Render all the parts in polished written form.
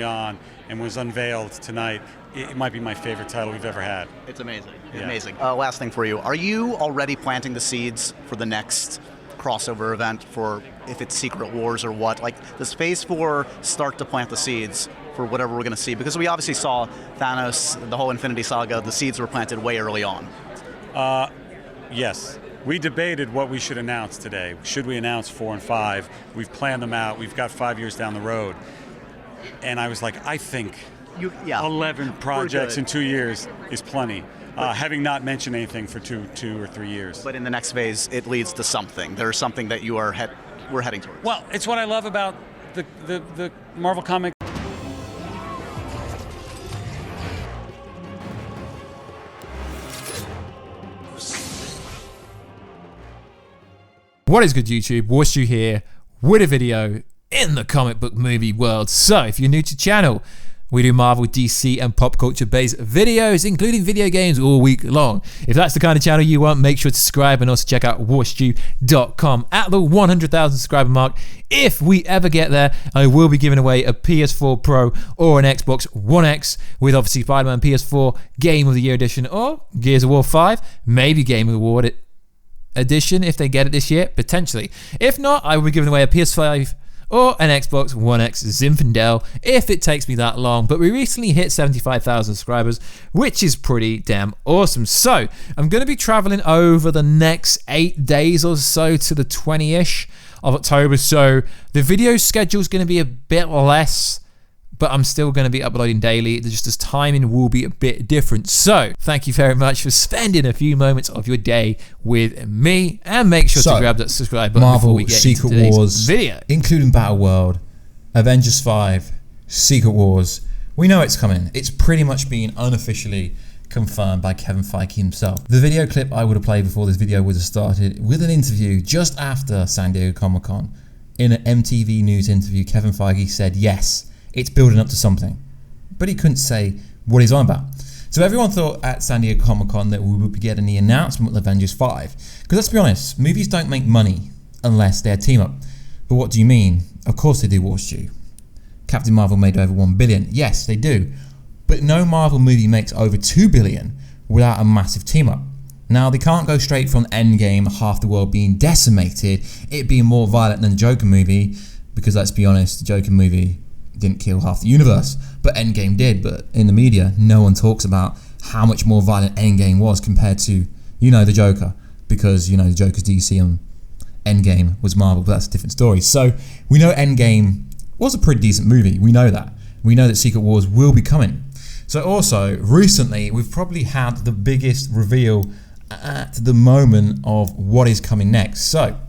on and was unveiled tonight. It might be my favorite title we've ever had. It's amazing. Yeah. Amazing. Last thing for you. Are you already planting the seeds for the next crossover event, for if it's Secret Wars or what? Like, does Phase 4 start to plant the seeds for whatever we're going to see? Because we obviously saw Thanos, the whole Infinity Saga, the seeds were planted way early on. Yes. We debated what we should announce today. Should we announce 4 and 5? We've planned them out. We've got 5 years down the road. And I was like, I think 11 projects in 2 years is plenty. Having not mentioned anything for two or 3 years. But in the next phase, it leads to something. There's something that we're heading towards. Well, it's what I love about the Marvel comic. What is good, YouTube? Warstu here with a video in the comic book movie world. So if you're new to the channel, we do Marvel, DC and pop culture based videos, including video games all week long. If that's the kind of channel you want, make sure to subscribe and also check out warstu.com at the 100,000 subscriber mark. If we ever get there, I will be giving away a PS4 Pro or an Xbox One X with obviously Spider-Man PS4 Game of the Year Edition or Gears of War 5, maybe Game Award Edition if they get it this year, potentially. If not, I will be giving away a PS5 or an Xbox One X Zinfandel if it takes me that long. But we recently hit 75,000 subscribers, which is pretty damn awesome. So I'm going to be traveling over the next 8 days or so to the 20-ish of October. So the video schedule is going to be a bit less, but I'm still going to be uploading daily. Just as timing will be a bit different. So thank you very much for spending a few moments of your day with me, and make sure to grab that subscribe button Marvel before we get Secret into today's Wars video, including Battle World, Avengers 5, Secret Wars. We know it's coming. It's pretty much been unofficially confirmed by Kevin Feige himself. The video clip I would have played before this video would have started with an interview just after San Diego Comic-Con. In an MTV News interview, Kevin Feige said yes, it's building up to something, but he couldn't say what he's on about. So everyone thought at San Diego Comic-Con that we would be getting the announcement with Avengers 5. Because let's be honest, movies don't make money unless they're team up. But what do you mean? Of course they do, Warstu. Captain Marvel made over 1 billion. Yes, they do. But no Marvel movie makes over 2 billion without a massive team up. Now, they can't go straight from EndGame, half the world being decimated, it being more violent than the Joker movie, because let's be honest, the Joker movie didn't kill half the universe, but EndGame did. But in the media, no one talks about how much more violent EndGame was compared to, the Joker, because, the Joker's DC and EndGame was Marvel, but that's a different story. So we know EndGame was a pretty decent movie. We know that. We know that Secret Wars will be coming. So also, recently, we've probably had the biggest reveal at the moment of what is coming next. So,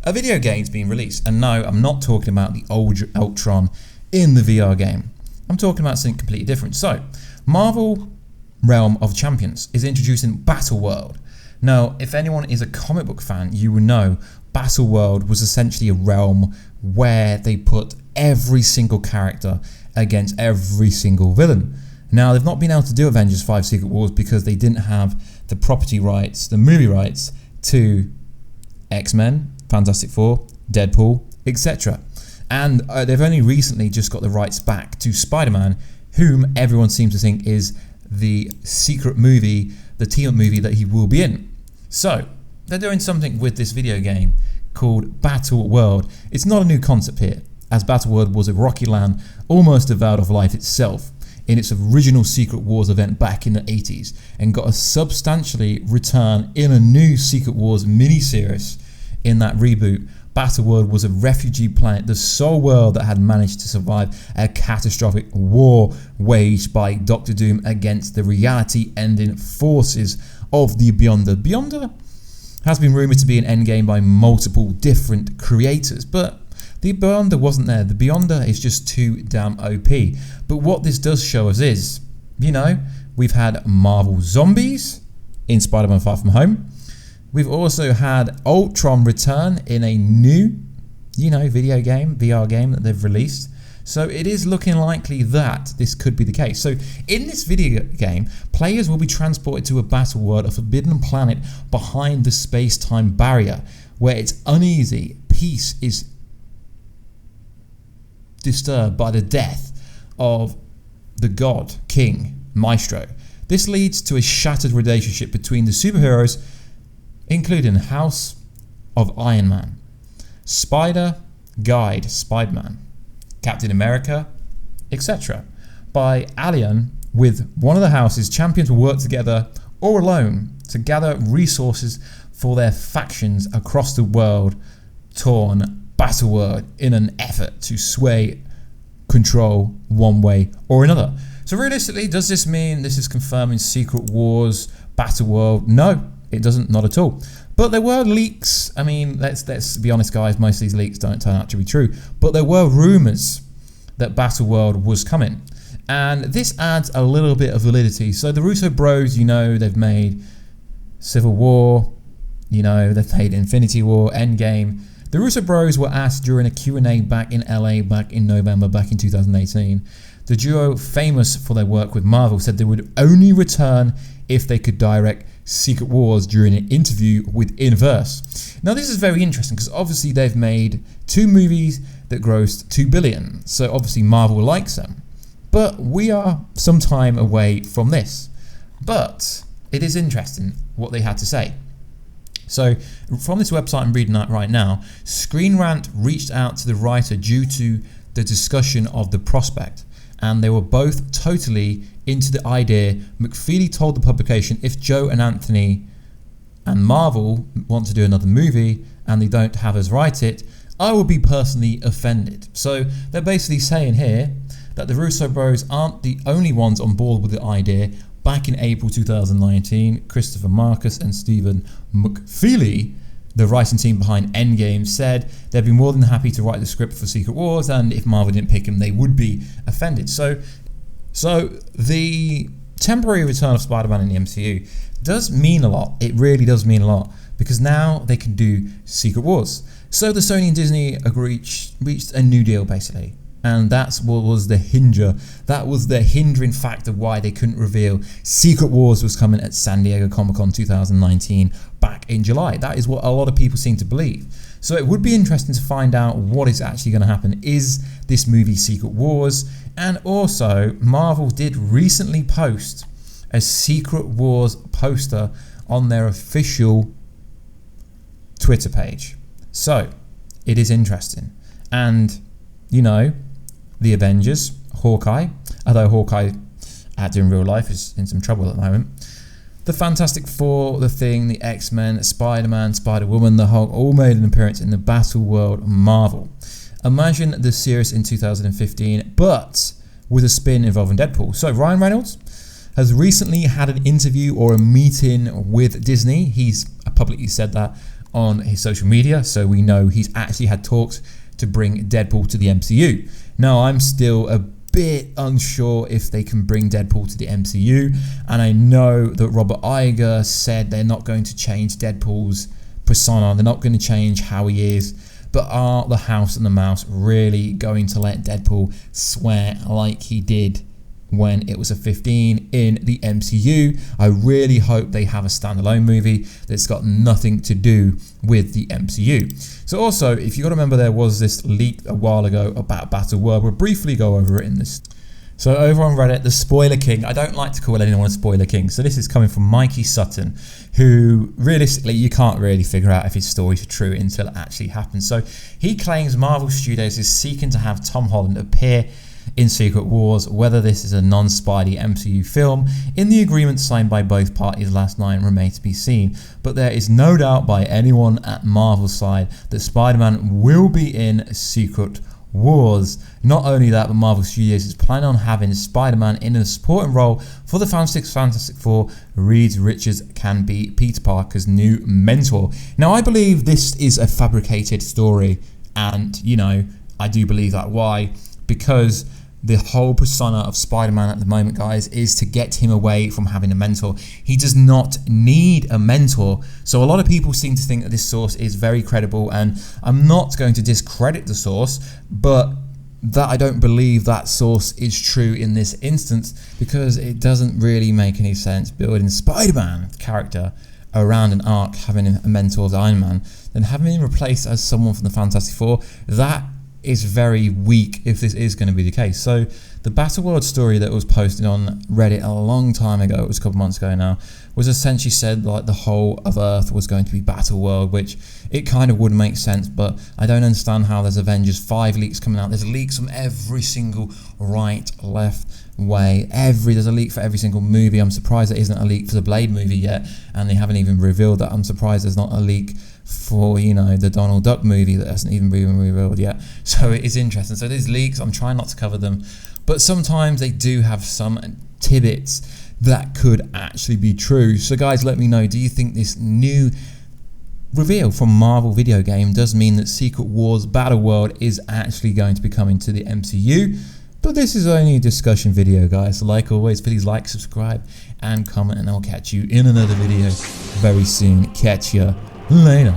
a video game's been released, and no, I'm not talking about the old Ultron in the VR game. I'm talking about something completely different. So, Marvel Realm of Champions is introducing Battle World. Now, if anyone is a comic book fan, you will know Battle World was essentially a realm where they put every single character against every single villain. Now, they've not been able to do Avengers 5 Secret Wars because they didn't have the property rights, the movie rights to X-Men, Fantastic Four, Deadpool, etc. And they've only recently just got the rights back to Spider-Man, whom everyone seems to think is the secret movie, the team-up movie that he will be in. So, they're doing something with this video game called Battle World. It's not a new concept here, as Battle World was a rocky land almost devoured of life itself in its original Secret Wars event back in the 80s, and got a substantially return in a new Secret Wars mini-series. In that reboot, Battle World was a refugee planet, the sole world that had managed to survive a catastrophic war waged by Doctor Doom against the reality-ending forces of the Beyonder. Beyonder has been rumoured to be an endgame by multiple different creators, but the Beyonder wasn't there. The Beyonder is just too damn OP. But what this does show us is, we've had Marvel Zombies in Spider-Man Far From Home. We've also had Ultron return in a new, video game, VR game that they've released. So it is looking likely that this could be the case. So in this video game, players will be transported to a battle world, a forbidden planet behind the space-time barrier, where it's uneasy, peace is disturbed by the death of the god, king, maestro. This leads to a shattered relationship between the superheroes, including House of Iron Man, Spider, Guide, Spider-Man, Captain America, etc. By alliance with one of the houses, champions will work together or alone to gather resources for their factions across the world torn battle world in an effort to sway control one way or another. So realistically, does this mean this is confirming Secret Wars battle world? No, it doesn't, not at all. But there were leaks. I mean, let's be honest, guys, most of these leaks don't turn out to be true. But there were rumors that battle world was coming. And this adds a little bit of validity. So the Russo bros, you know, they've made Civil War, you know, they've made Infinity War, Endgame. The Russo bros were asked during a Q&A back in LA back in November, back in 2018. The duo, famous for their work with Marvel, said they would only return if they could direct Secret Wars during an interview with Inverse. Now this is very interesting because obviously they've made 2 movies that grossed $2 billion. So obviously Marvel likes them. But we are some time away from this. But it is interesting what they had to say. So from this website I'm reading that right now, Screen Rant reached out to the writer due to the discussion of the prospect, and they were both totally into the idea. McFeely told the publication, if Joe and Anthony and Marvel want to do another movie and they don't have us write it, I will be personally offended. So they're basically saying here that the Russo bros aren't the only ones on board with the idea. Back in April 2019, Christopher Marcus and Stephen McFeely, the writing team behind EndGame, said they'd be more than happy to write the script for Secret Wars, and if Marvel didn't pick him, they would be offended. So the temporary return of Spider-Man in the MCU does mean a lot. It really does mean a lot, because now they can do Secret Wars. So the Sony and Disney reached a new deal, basically. And that's what was the hindering factor why they couldn't reveal Secret Wars was coming at San Diego Comic-Con 2019 back in July. That is what a lot of people seem to believe. So it would be interesting to find out what is actually going to happen. Is this movie Secret Wars? And also, Marvel did recently post a Secret Wars poster on their official Twitter page. So it is interesting. And, you know, the Avengers, Hawkeye, although Hawkeye, actor in real life, is in some trouble at the moment. The Fantastic Four, The Thing, the X-Men, Spider-Man, Spider-Woman, the Hulk all made an appearance in the Battle World Marvel. Imagine the series in 2015, but with a spin involving Deadpool. So Ryan Reynolds has recently had an interview or a meeting with Disney. He's publicly said that on his social media, so we know he's actually had talks to bring Deadpool to the MCU. Now, I'm still a bit unsure if they can bring Deadpool to the MCU, and I know that Robert Iger said they're not going to change Deadpool's persona, they're not going to change how he is, but are the House and the Mouse really going to let Deadpool swear like he did when it was a 15 in the MCU? I really hope they have a standalone movie that's got nothing to do with the MCU. So also, if you got to remember, there was this leak a while ago about Battle World. We'll briefly go over it in this. So over on Reddit, the Spoiler King, I don't like to call anyone a Spoiler King, so this is coming from Mikey Sutton, who realistically you can't really figure out if his stories are true until it actually happens. So he claims Marvel Studios is seeking to have Tom Holland appear in Secret Wars, whether this is a non-Spidey MCU film. In the agreement signed by both parties last night remains to be seen, but there is no doubt by anyone at Marvel's side that Spider-Man will be in Secret Wars. Not only that, but Marvel Studios is planning on having Spider-Man in a supporting role for the Fantastic Four. Reed Richards can be Peter Parker's new mentor. Now, I believe this is a fabricated story, and, you know, I do believe that. Why? Because the whole persona of Spider-Man at the moment, guys, is to get him away from having a mentor. He does not need a mentor. So a lot of people seem to think that this source is very credible, and I'm not going to discredit the source, but that I don't believe that source is true in this instance, because it doesn't really make any sense building Spider-Man character around an arc, having a mentor as Iron Man, then having him replaced as someone from the Fantastic Four. That is very weak if this is going to be the case. So the Battle World story that was posted on Reddit a long time ago, it was a couple months ago now, was essentially said like the whole of Earth was going to be Battle World, which it kind of would make sense, but I don't understand how there's Avengers 5 leaks coming out. There's leaks from every single right, left way. There's a leak for every single movie. I'm surprised there isn't a leak for the Blade movie yet, and they haven't even revealed that. I'm surprised there's not a leak for, you know, the Donald Duck movie that hasn't even been revealed yet. So it is interesting. So there's leaks. I'm trying not to cover them, but sometimes they do have some tidbits that could actually be true. So guys, let me know, do you think this new reveal from Marvel video game does mean that Secret Wars Battle World is actually going to be coming to the MCU? But this is only a discussion video, guys. So like always, please like, subscribe, and comment, and I'll catch you in another video very soon. Catch ya later.